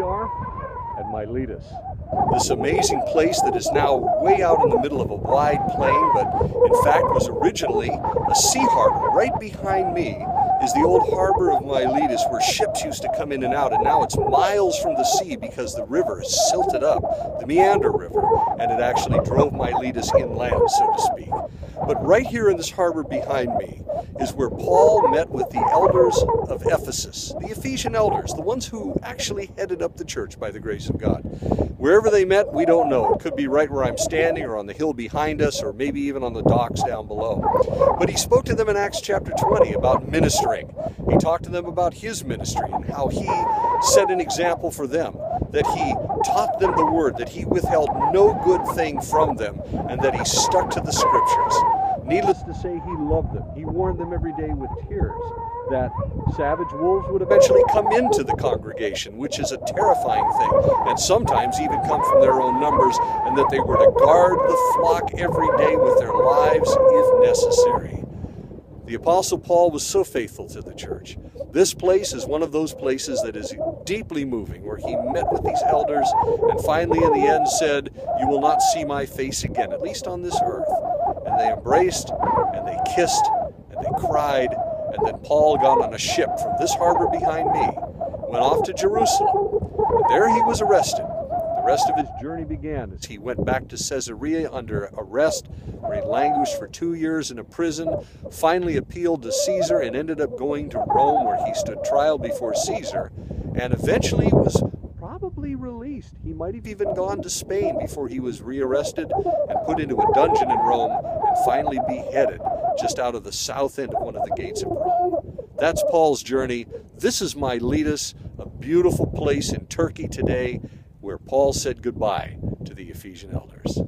are at Miletus. This amazing place that is now way out in the middle of a wide plain, but in fact was originally a sea harbor. Right behind me is the old harbor of Miletus, where ships used to come in and out, and now it's miles from the sea because the river is silted up, the Meander River, and it actually drove Miletus inland, so to speak. But right here in this harbor behind me is where Paul met with the elders of Ephesus, the Ephesian elders, the ones who actually headed up the church by the grace of God. Wherever they met, we don't know. It could be right where I'm standing, or on the hill behind us, or maybe even on the docks down below. But he spoke to them in Acts chapter 20 about ministering. He talked to them about his ministry and how he set an example for them, that he taught them the word, that he withheld no good thing from them, and that he stuck to the scriptures. Needless to say, he loved them. He warned them every day with tears that savage wolves would eventually come into the congregation, which is a terrifying thing, and sometimes even come from their own numbers, and that they were to guard the flock every day with their lives if necessary. The Apostle Paul was so faithful to the church. This place is one of those places that is deeply moving, where he met with these elders and finally in the end said, "You will not see my face again, at least on this earth." And they embraced, and they kissed, and they cried, and then Paul got on a ship from this harbor behind me, went off to Jerusalem, and there he was arrested. The rest of his journey began as he went back to Caesarea under arrest, where he languished for 2 years in a prison, finally appealed to Caesar, and ended up going to Rome, where he stood trial before Caesar, and eventually was probably released. He might have even gone to Spain before he was rearrested and put into a dungeon in Rome, and finally beheaded just out of the south end of one of the gates of Rome. That's Paul's journey. This is Miletus, a beautiful place in Turkey today, where Paul said goodbye to the Ephesian elders.